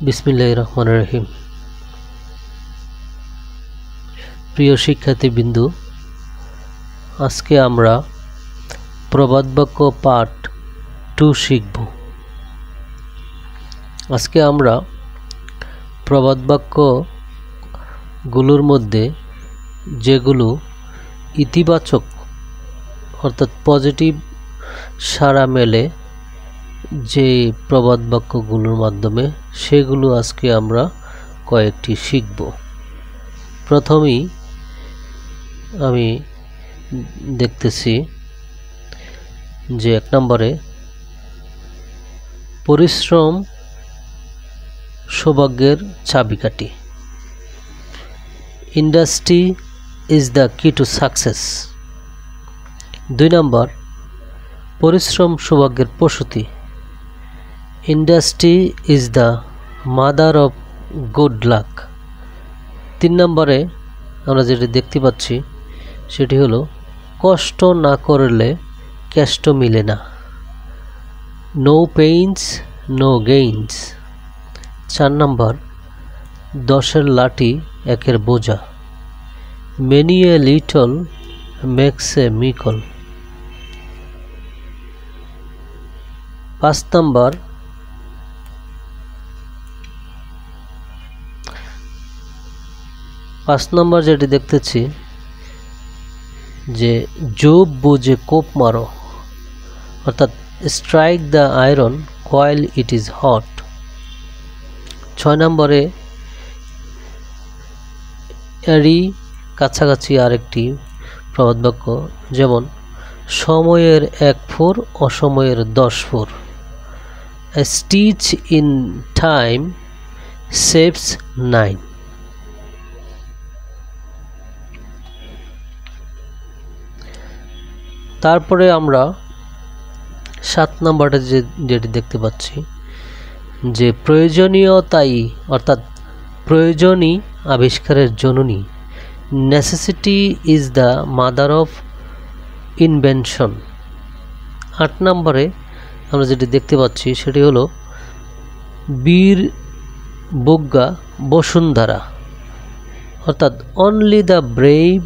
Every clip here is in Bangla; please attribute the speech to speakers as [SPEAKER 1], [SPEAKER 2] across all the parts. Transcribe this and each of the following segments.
[SPEAKER 1] বিসমিল্লাহির রহমানির রহিম। প্রিয় শিক্ষার্থীবৃন্দু, আজকে আমরা প্রবাদ বাক্য পার্ট 2 শিখব। আজকে আমরা প্রবাদ বাক্যগুলোর মধ্যে যেগুলো ইতিবাচক অর্থাৎ পজিটিভ সাড়া মেলে যে প্রবাদ বাক্যগুলোর মাধ্যমে সেগুলো আজকে আমরা কয়েকটি শিখব। প্রথমেই আমি দেখতেছি যে 1 নম্বরে পরিশ্রম সৌভাগ্যের চাবিকাঠি। ইন্ডাস্ট্রি ইজ দ্য কি টু সাকসেস। 2 নম্বর পরিশ্রম সৌভাগ্যের প্রসূতি। Industry is the mother of good luck. 3 নম্বরে আমরা যেটি দেখতে পাচ্ছি সেটি হলো কষ্ট না করলে কেষ্ট মিলে না। No pains no gains. 4 নম্বর 10-এর লাঠি 1-এর বোঝা। Many a little makes a mickle. 5 নম্বর যেটি দেখতেছি যে জোব বুঝে কোপ মারো, অর্থাৎ strike the iron while it is hot. 6 নম্বরে এরই কাছাকাছি আরেকটি প্রবাদ বাক্য, যেমন সময়ের 1 ফুর অসময়ের 10 ফুর। A stitch in time saves 9. তারপরে আমরা 7 নম্বরে যেটি দেখতে পাচ্ছি যে প্রয়োজনীয়তাই অর্থাৎ প্রয়োজনই আবিষ্কারের জননী। Necessity is the mother of invention. 8 নম্বরে আমরা যেটি দেখতে পাচ্ছি সেটি হলো বীর বজ্ঞা বসুন্ধরা, অর্থাৎ only the brave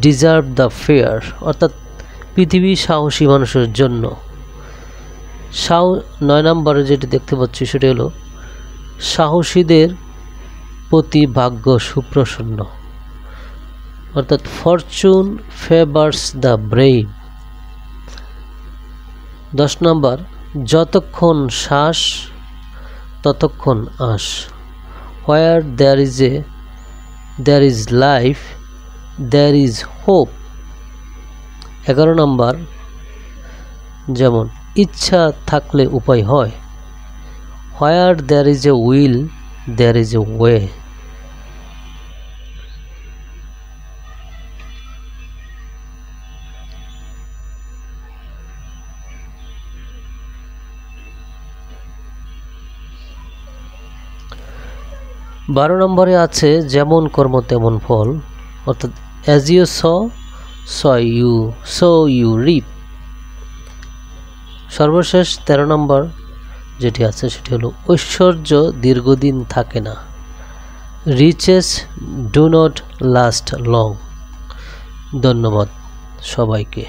[SPEAKER 1] deserve the fair, অর্থাৎ পৃথিবী সাহসী মানুষের জন্য। 9 নম্বরে যেটি দেখতে পাচ্ছি সেটি হলো সাহসীদের প্রতি ভাগ্য সুপ্রসন্ন, অর্থাৎ ফরচুন ফেভার্স দ্য ব্রেভ। 10 নম্বর যতক্ষণ শ্বাস ততক্ষণ আশ। Where there is life there is hope. 11 নম্বর যেমন ইচ্ছা থাকলে উপায় হয়। Where there is a will there is a way. বারো নম্বরে আছে যেমন কর্ম তেমন ফল, অর্থাৎ as you sow you reap. সর্বশেষ 13 নম্বর যেটি আছে সেটি হলো ঐশ্বর্য দীর্ঘদিন থাকে না। Riches do not last long. ধন্যবাদ সবাইকে।